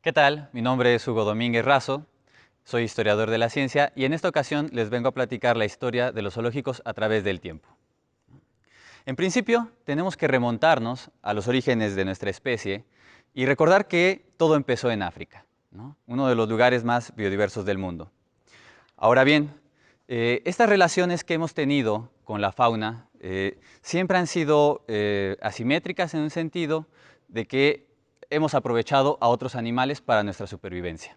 ¿Qué tal? Mi nombre es Hugo Domínguez Razo, soy historiador de la ciencia y en esta ocasión les vengo a platicar la historia de los zoológicos a través del tiempo. En principio, tenemos que remontarnos a los orígenes de nuestra especie y recordar que todo empezó en África, ¿no? Uno de los lugares más biodiversos del mundo. Ahora bien, estas relaciones que hemos tenido con la fauna siempre han sido asimétricas en un sentido de que hemos aprovechado a otros animales para nuestra supervivencia.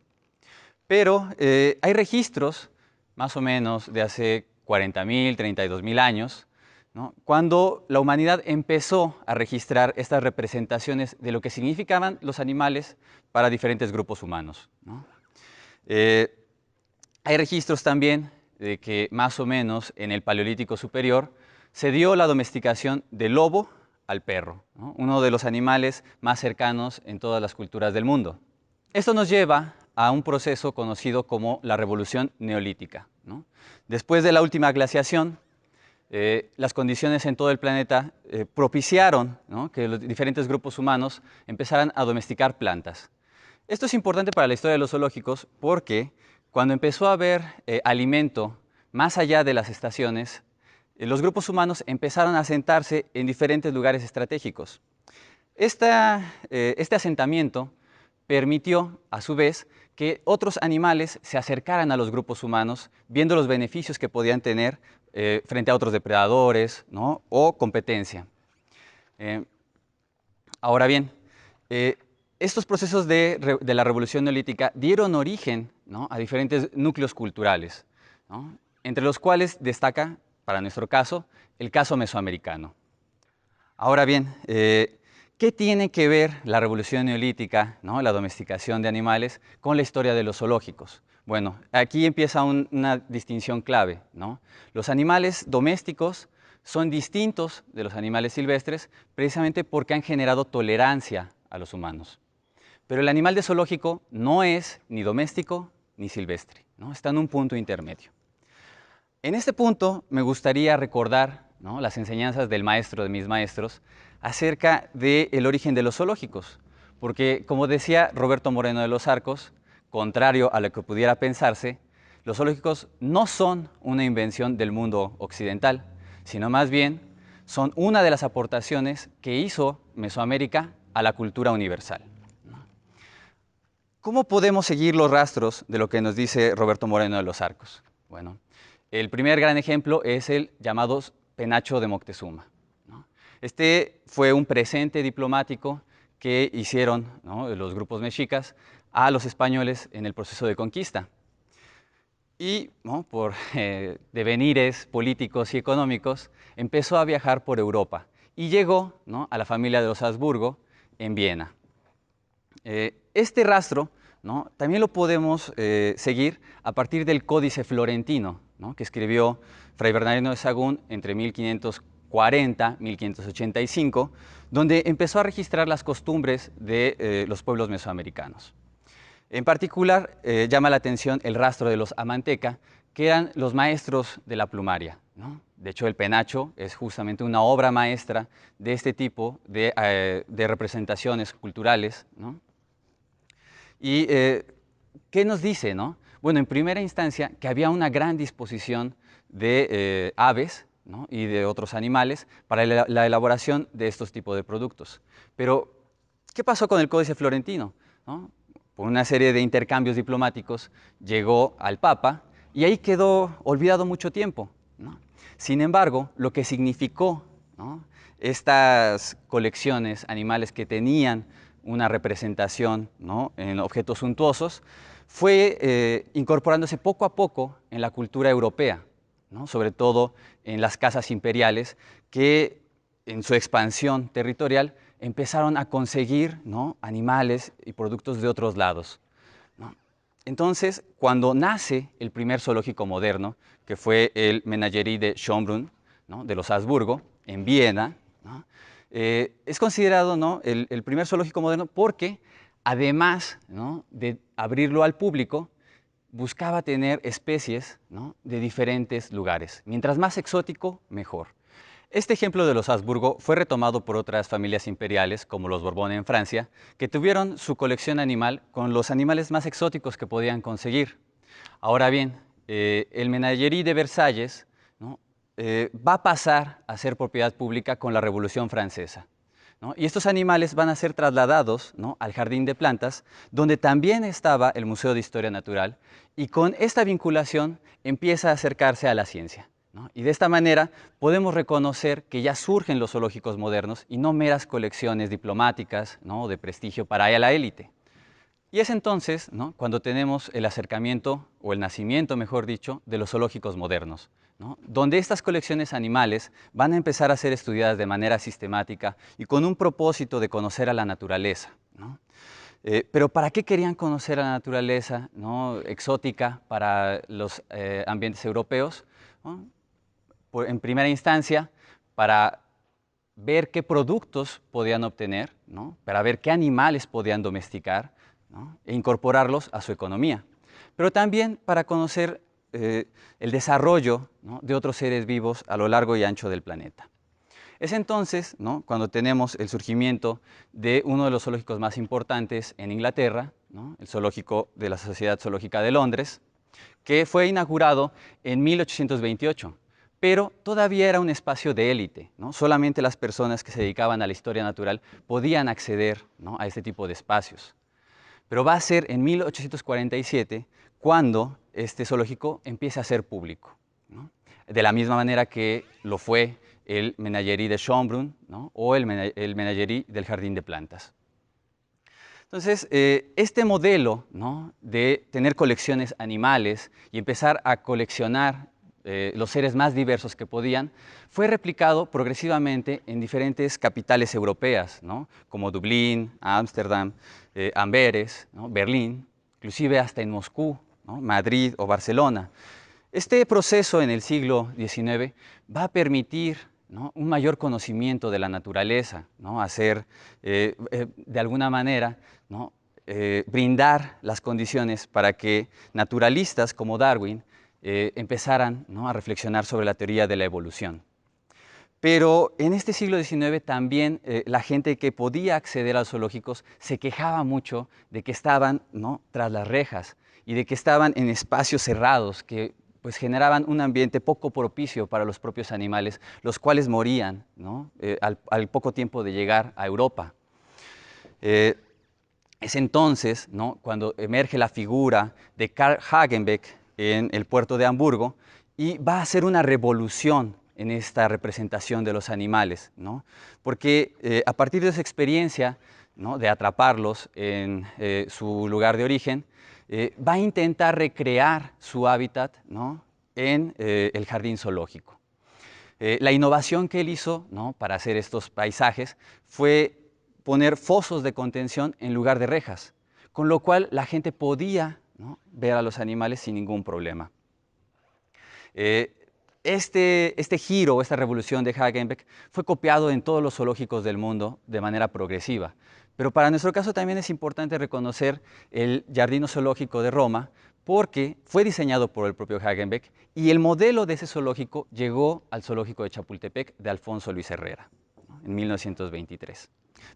Pero hay registros, más o menos de hace 40.000, 32.000 años, ¿no? Cuando la humanidad empezó a registrar estas representaciones de lo que significaban los animales para diferentes grupos humanos, ¿no? Eh, Hay registros también de que más o menos en el Paleolítico Superior se dio la domesticación del lobo al perro, ¿no? Uno de los animales más cercanos en todas las culturas del mundo. Esto nos lleva a un proceso conocido como la Revolución Neolítica, ¿no? Después de la última glaciación, las condiciones en todo el planeta propiciaron, ¿no?, que los diferentes grupos humanos empezaran a domesticar plantas. Esto es importante para la historia de los zoológicos porque cuando empezó a haber alimento más allá de las estaciones, los grupos humanos empezaron a asentarse en diferentes lugares estratégicos. Este asentamiento permitió, a su vez, que otros animales se acercaran a los grupos humanos, viendo los beneficios que podían tener frente a otros depredadores, ¿no?, o competencia. Eh, Ahora bien, estos procesos de la revolución neolítica dieron origen, ¿no?, a diferentes núcleos culturales, ¿no?, entre los cuales destaca, para nuestro caso, el caso mesoamericano. Ahora bien, ¿qué tiene que ver la revolución neolítica, ¿no?, la domesticación de animales, con la historia de los zoológicos? Bueno, aquí empieza una distinción clave, ¿no? Los animales domésticos son distintos de los animales silvestres precisamente porque han generado tolerancia a los humanos. Pero el animal de zoológico no es ni doméstico ni silvestre, ¿no? Está en un punto intermedio. En este punto me gustaría recordar, ¿no?, las enseñanzas del maestro de mis maestros acerca del origen de los zoológicos, porque como decía Roberto Moreno de los Arcos, contrario a lo que pudiera pensarse, los zoológicos no son una invención del mundo occidental, sino más bien son una de las aportaciones que hizo Mesoamérica a la cultura universal. ¿Cómo podemos seguir los rastros de lo que nos dice Roberto Moreno de los Arcos? Bueno, el primer gran ejemplo es el llamado penacho de Moctezuma, ¿no? Este fue un presente diplomático que hicieron, ¿no?, los grupos mexicas a los españoles en el proceso de conquista. Y, ¿no?, por devenires políticos y económicos, empezó a viajar por Europa y llegó, ¿no?, a la familia de los Habsburgo en Viena. Este rastro, ¿no?, también lo podemos seguir a partir del Códice Florentino, ¿no?, que escribió Fray Bernardino de Sahagún entre 1540 y 1585, donde empezó a registrar las costumbres de los pueblos mesoamericanos. En particular, llama la atención el rastro de los Amanteca, que eran los maestros de la plumaria, ¿no? De hecho, el penacho es justamente una obra maestra de este tipo de representaciones culturales, ¿no? ¿Y qué nos dice, no? Bueno, en primera instancia, que había una gran disposición de aves, ¿no?, y de otros animales para la elaboración de estos tipos de productos. Pero, ¿qué pasó con el Códice Florentino?, ¿no? Por una serie de intercambios diplomáticos llegó al Papa y ahí quedó olvidado mucho tiempo, ¿no? Sin embargo, lo que significó, ¿no?, estas colecciones animales que tenían una representación, ¿no?, en objetos suntuosos, fue incorporándose poco a poco en la cultura europea, ¿no?, sobre todo en las casas imperiales que en su expansión territorial empezaron a conseguir, ¿no?, animales y productos de otros lados, ¿no? Entonces, cuando nace el primer zoológico moderno, que fue el Menagerie de Schönbrunn, ¿no?, de los Habsburgo, en Viena, ¿no?, es considerado, ¿no?, el primer zoológico moderno porque, además, ¿no?, de abrirlo al público, buscaba tener especies, ¿no?, de diferentes lugares. Mientras más exótico, mejor. Este ejemplo de los Habsburgo fue retomado por otras familias imperiales, como los Borbón en Francia, que tuvieron su colección animal con los animales más exóticos que podían conseguir. Ahora bien, el Menagerie de Versalles, ¿no? Va a pasar a ser propiedad pública con la Revolución Francesa, ¿no? Y estos animales van a ser trasladados, ¿no?, al Jardín de Plantas, donde también estaba el Museo de Historia Natural, y con esta vinculación empieza a acercarse a la ciencia, ¿no? Y de esta manera podemos reconocer que ya surgen los zoológicos modernos y no meras colecciones diplomáticas, ¿no?, de prestigio para la élite. Y es entonces, ¿no?, cuando tenemos el acercamiento, o el nacimiento, mejor dicho, de los zoológicos modernos, ¿no?, donde estas colecciones animales van a empezar a ser estudiadas de manera sistemática y con un propósito de conocer a la naturaleza, ¿no? Pero ¿para qué querían conocer a la naturaleza, ¿no?, exótica para los ambientes europeos, ¿no? En primera instancia, para ver qué productos podían obtener, ¿no?, para ver qué animales podían domesticar, ¿no?, e incorporarlos a su economía, pero también para conocer el desarrollo, ¿no?, de otros seres vivos a lo largo y ancho del planeta. Es entonces, ¿no?, cuando tenemos el surgimiento de uno de los zoológicos más importantes en Inglaterra, ¿no?, el zoológico de la Sociedad Zoológica de Londres, que fue inaugurado en 1828, pero todavía era un espacio de élite, ¿no? Solamente las personas que se dedicaban a la historia natural podían acceder, ¿no?, a este tipo de espacios. Pero va a ser en 1847 cuando este zoológico empieza a ser público, ¿no?, de la misma manera que lo fue el Menagerie de Schönbrunn, ¿no?, o el Menagerie del Jardín de Plantas. Entonces, este modelo, ¿no?, de tener colecciones animales y empezar a coleccionar los seres más diversos que podían, fue replicado progresivamente en diferentes capitales europeas, ¿no?, como Dublín, Ámsterdam, Amberes, ¿no?, Berlín, inclusive hasta en Moscú, ¿no?, Madrid o Barcelona. Este proceso en el siglo XIX va a permitir, ¿no?, un mayor conocimiento de la naturaleza, ¿no?, hacer, de alguna manera, ¿no?, brindar las condiciones para que naturalistas como Darwin empezaran, ¿no?, a reflexionar sobre la teoría de la evolución. Pero en este siglo XIX también la gente que podía acceder a los zoológicos se quejaba mucho de que estaban, ¿no?, tras las rejas y de que estaban en espacios cerrados que pues generaban un ambiente poco propicio para los propios animales, los cuales morían, ¿no?, al poco tiempo de llegar a Europa. Es entonces, ¿no?, cuando emerge la figura de Karl Hagenbeck en el puerto de Hamburgo y va a hacer una revolución en esta representación de los animales, ¿no?, porque a partir de esa experiencia, ¿no?, de atraparlos en su lugar de origen, va a intentar recrear su hábitat, ¿no?, en el jardín zoológico. La innovación que él hizo, ¿no?, para hacer estos paisajes fue poner fosos de contención en lugar de rejas, con lo cual la gente podía, ¿no?, ver a los animales sin ningún problema. Este giro, esta revolución de Hagenbeck fue copiado en todos los zoológicos del mundo de manera progresiva. Pero para nuestro caso también es importante reconocer el Giardino Zoológico de Roma, porque fue diseñado por el propio Hagenbeck y el modelo de ese zoológico llegó al zoológico de Chapultepec de Alfonso Luis Herrera, ¿no?, en 1923.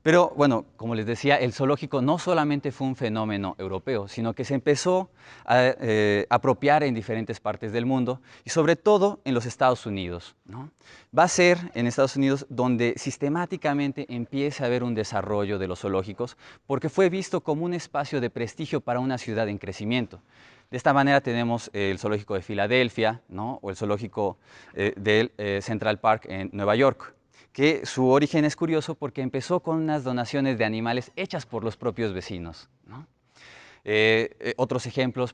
Pero bueno, como les decía, el zoológico no solamente fue un fenómeno europeo, sino que se empezó a apropiar en diferentes partes del mundo y sobre todo en los Estados Unidos, ¿no? Va a ser en Estados Unidos donde sistemáticamente empieza a haber un desarrollo de los zoológicos porque fue visto como un espacio de prestigio para una ciudad en crecimiento. De esta manera tenemos el zoológico de Filadelfia, ¿no?, o el zoológico del Central Park en Nueva York, que su origen es curioso porque empezó con unas donaciones de animales hechas por los propios vecinos, ¿no? Otros ejemplos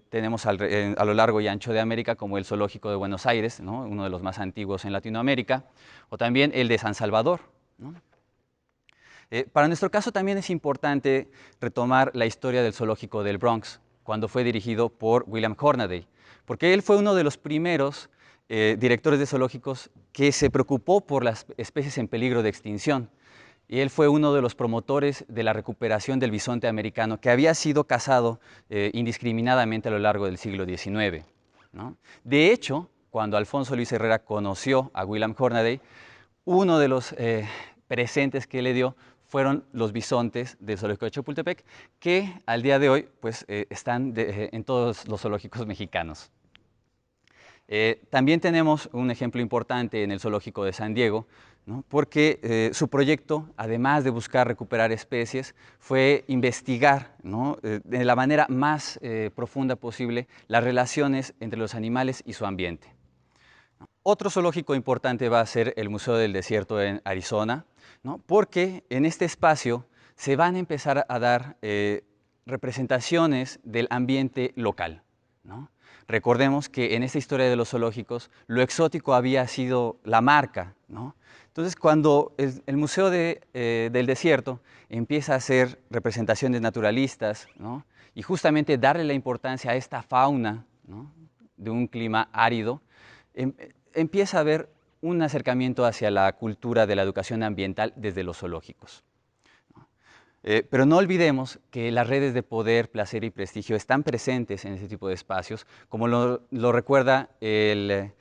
tenemos a lo largo y ancho de América, como el Zoológico de Buenos Aires, ¿no?, uno de los más antiguos en Latinoamérica, o también el de San Salvador, ¿no? Para nuestro caso también es importante retomar la historia del Zoológico del Bronx, cuando fue dirigido por William Hornaday, porque él fue uno de los primeros directores de zoológicos que se preocupó por las especies en peligro de extinción. Y él fue uno de los promotores de la recuperación del bisonte americano, que había sido cazado indiscriminadamente a lo largo del siglo XIX, ¿no? De hecho, cuando Alfonso Luis Herrera conoció a William Hornaday, uno de los presentes que le dio fueron los bisontes del zoológico de Chapultepec, que al día de hoy pues, están en todos los zoológicos mexicanos. También tenemos un ejemplo importante en el zoológico de San Diego, ¿no? Porque su proyecto, además de buscar recuperar especies, fue investigar, ¿no? De la manera más profunda posible las relaciones entre los animales y su ambiente. Otro zoológico importante va a ser el Museo del Desierto en Arizona, ¿no? Porque en este espacio se van a empezar a dar representaciones del ambiente local, ¿no? Recordemos que en esta historia de los zoológicos lo exótico había sido la marca, ¿no? Entonces, cuando el Museo del Desierto empieza a hacer representaciones naturalistas, ¿no? Y justamente darle la importancia a esta fauna, ¿no? De un clima árido, empieza a haber un acercamiento hacia la cultura de la educación ambiental desde los zoológicos. Pero no olvidemos que las redes de poder, placer y prestigio están presentes en este tipo de espacios, como lo recuerda el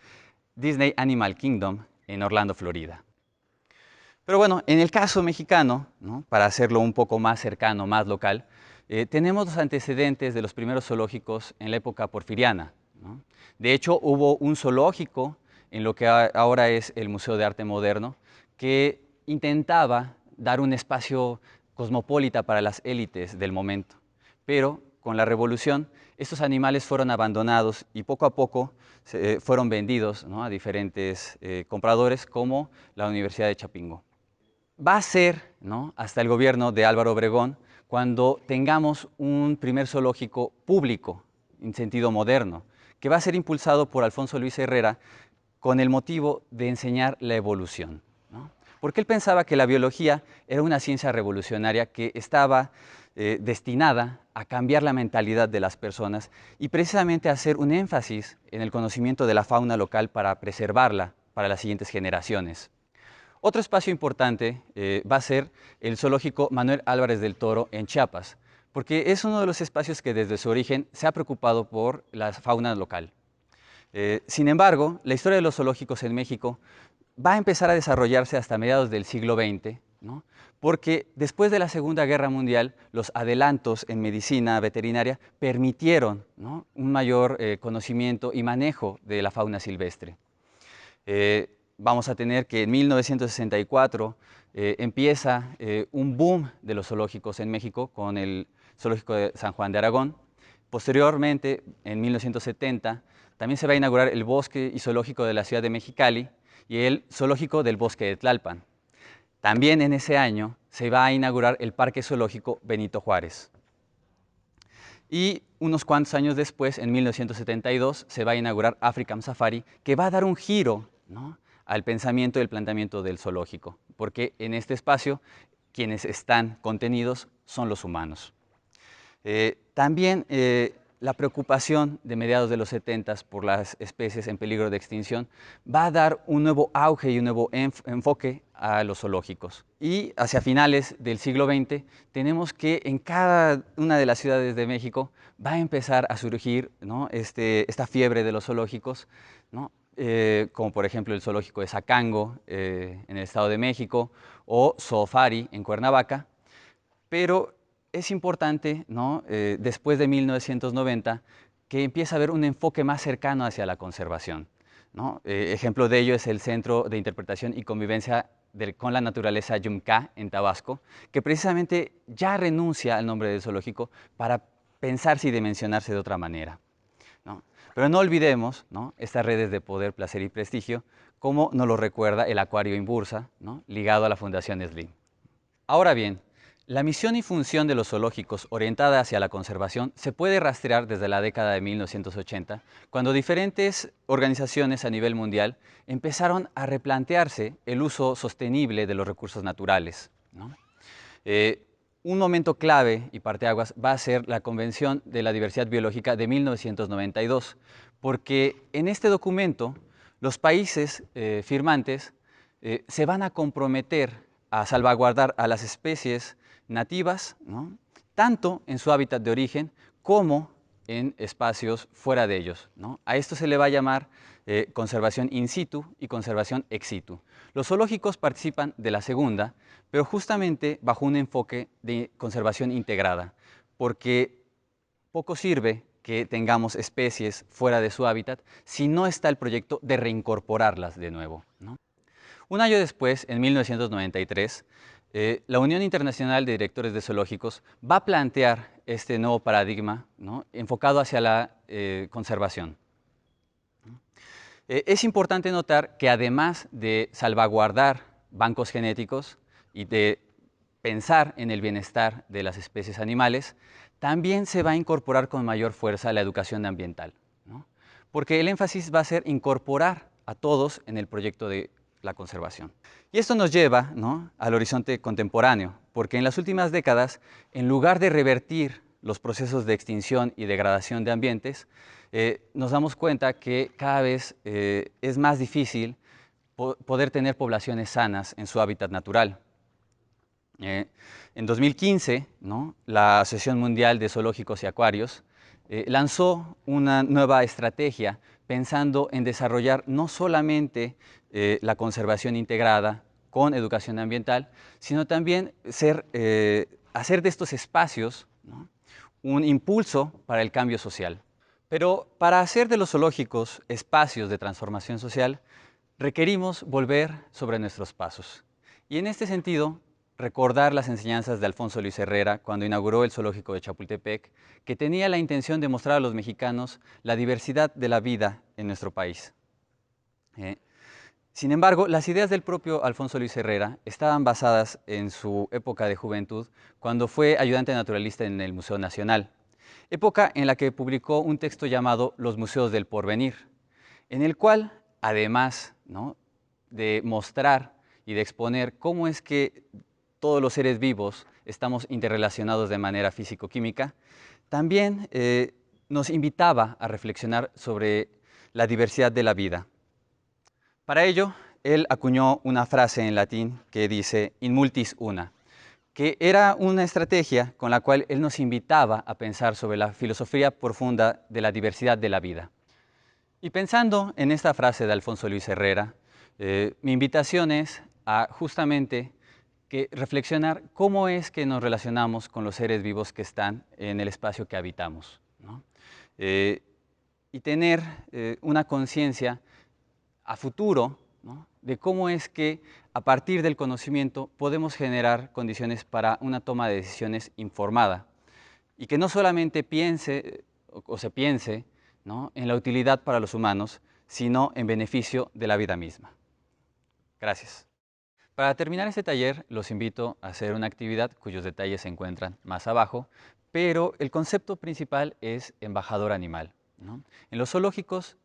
Disney Animal Kingdom en Orlando, Florida. Pero bueno, en el caso mexicano, ¿no? Para hacerlo un poco más cercano, más local, tenemos los antecedentes de los primeros zoológicos en la época porfiriana, ¿no? De hecho, hubo un zoológico en lo que ahora es el Museo de Arte Moderno, que intentaba dar un espacio cosmopolita para las élites del momento. Pero con la revolución, estos animales fueron abandonados y poco a poco fueron vendidos, ¿no? A diferentes compradores como la Universidad de Chapingo. Va a ser, ¿no? Hasta el gobierno de Álvaro Obregón cuando tengamos un primer zoológico público en sentido moderno, que va a ser impulsado por Alfonso Luis Herrera con el motivo de enseñar la evolución, ¿no? Porque él pensaba que la biología era una ciencia revolucionaria que estaba destinada a cambiar la mentalidad de las personas y precisamente a hacer un énfasis en el conocimiento de la fauna local para preservarla para las siguientes generaciones. Otro espacio importante va a ser el zoológico Manuel Álvarez del Toro en Chiapas, porque es uno de los espacios que desde su origen se ha preocupado por la fauna local. Sin embargo, la historia de los zoológicos en México va a empezar a desarrollarse hasta mediados del siglo XX, ¿no? Porque después de la Segunda Guerra Mundial, los adelantos en medicina veterinaria permitieron, ¿no? Un mayor conocimiento y manejo de la fauna silvestre. Vamos a tener que en 1964 empieza un boom de los zoológicos en México con el Zoológico de San Juan de Aragón. Posteriormente, en 1970, también se va a inaugurar el Bosque y Zoológico de la Ciudad de Mexicali y el Zoológico del Bosque de Tlalpan. También en ese año se va a inaugurar el Parque Zoológico Benito Juárez. Y unos cuantos años después, en 1972, se va a inaugurar African Safari, que va a dar un giro, ¿no? Al pensamiento y el planteamiento del zoológico, porque en este espacio quienes están contenidos son los humanos. También la preocupación de mediados de los 70 por las especies en peligro de extinción va a dar un nuevo auge y un nuevo enfoque a los zoológicos. Y hacia finales del siglo XX tenemos que en cada una de las ciudades de México va a empezar a surgir, ¿no? Esta fiebre de los zoológicos, ¿no? Como por ejemplo el zoológico de Zacango en el Estado de México o Zoofari en Cuernavaca, pero es importante, ¿no? Después de 1990, que empieza a haber un enfoque más cercano hacia la conservación, ¿no? Ejemplo de ello es el Centro de Interpretación y Convivencia con la Naturaleza Yumka en Tabasco, que precisamente ya renuncia al nombre de zoológico para pensarse y dimensionarse de otra manera, ¿no? Pero no olvidemos, ¿no? Estas redes de poder, placer y prestigio, como nos lo recuerda el Acuario Inbursa, ¿no? Ligado a la Fundación Slim. Ahora bien, la misión y función de los zoológicos orientada hacia la conservación se puede rastrear desde la década de 1980, cuando diferentes organizaciones a nivel mundial empezaron a replantearse el uso sostenible de los recursos naturales, ¿no? Un momento clave y parteaguas va a ser la Convención de la Diversidad Biológica de 1992, porque en este documento los países firmantes se van a comprometer a salvaguardar a las especies nativas, ¿no? Tanto en su hábitat de origen como en espacios fuera de ellos, ¿no? A esto se le va a llamar conservación in situ y conservación ex situ. Los zoológicos participan de la segunda, pero justamente bajo un enfoque de conservación integrada, porque poco sirve que tengamos especies fuera de su hábitat si no está el proyecto de reincorporarlas de nuevo, ¿no? Un año después, en 1993, la Unión Internacional de Directores de Zoológicos va a plantear este nuevo paradigma, ¿no?, enfocado hacia la conservación. Es importante notar que además de salvaguardar bancos genéticos y de pensar en el bienestar de las especies animales, también se va a incorporar con mayor fuerza la educación ambiental, ¿no? Porque el énfasis va a ser incorporar a todos en el proyecto de la conservación. Y esto nos lleva, ¿no?, al horizonte contemporáneo, porque en las últimas décadas, en lugar de revertir los procesos de extinción y degradación de ambientes, nos damos cuenta que cada vez es más difícil poder tener poblaciones sanas en su hábitat natural. En 2015, ¿no?, la Asociación Mundial de Zoológicos y Acuarios lanzó una nueva estrategia pensando en desarrollar no solamente la conservación integrada con educación ambiental, sino también hacer de estos espacios, ¿no?, un impulso para el cambio social. Pero para hacer de los zoológicos espacios de transformación social, requerimos volver sobre nuestros pasos. Y en este sentido, recordar las enseñanzas de Alfonso Luis Herrera cuando inauguró el zoológico de Chapultepec, que tenía la intención de mostrar a los mexicanos la diversidad de la vida en nuestro país. Sin embargo, las ideas del propio Alfonso Luis Herrera estaban basadas en su época de juventud, cuando fue ayudante naturalista en el Museo Nacional, época en la que publicó un texto llamado Los Museos del Porvenir, en el cual, además, ¿no?, de mostrar y de exponer cómo es que todos los seres vivos estamos interrelacionados de manera físico-química, también nos invitaba a reflexionar sobre la diversidad de la vida. Para ello, él acuñó una frase en latín que dice in multis una, que era una estrategia con la cual él nos invitaba a pensar sobre la filosofía profunda de la diversidad de la vida. Y pensando en esta frase de Alfonso Luis Herrera, mi invitación es a justamente reflexionar cómo es que nos relacionamos con los seres vivos que están en el espacio que habitamos, ¿no? Y tener una conciencia a futuro, ¿no?, de cómo es que a partir del conocimiento podemos generar condiciones para una toma de decisiones informada y que no solamente piense o se piense, ¿no?, en la utilidad para los humanos, sino en beneficio de la vida misma. Gracias. Para terminar este taller, los invito a hacer una actividad cuyos detalles se encuentran más abajo, pero el concepto principal es embajador animal, ¿no? En los zoológicos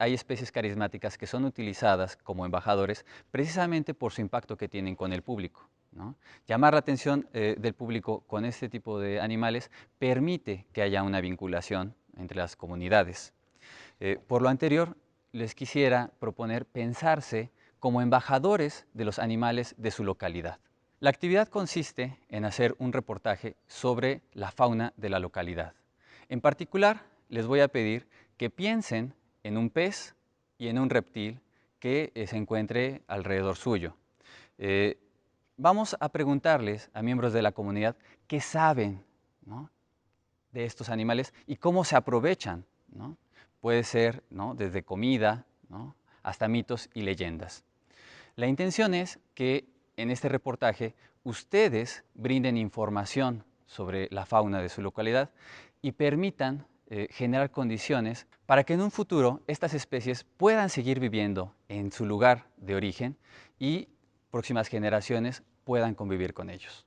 hay especies carismáticas que son utilizadas como embajadores precisamente por su impacto que tienen con el público, ¿no? Llamar la atención del público con este tipo de animales permite que haya una vinculación entre las comunidades. Por lo anterior, les quisiera proponer pensarse como embajadores de los animales de su localidad. La actividad consiste en hacer un reportaje sobre la fauna de la localidad. En particular, les voy a pedir que piensen en un pez y en un reptil que se encuentre alrededor suyo. Vamos a preguntarles a miembros de la comunidad qué saben, ¿no?, de estos animales y cómo se aprovechan, ¿no? Puede ser, ¿no?, desde comida, ¿no?, hasta mitos y leyendas. La intención es que en este reportaje ustedes brinden información sobre la fauna de su localidad y permitan generar condiciones para que en un futuro estas especies puedan seguir viviendo en su lugar de origen y próximas generaciones puedan convivir con ellos.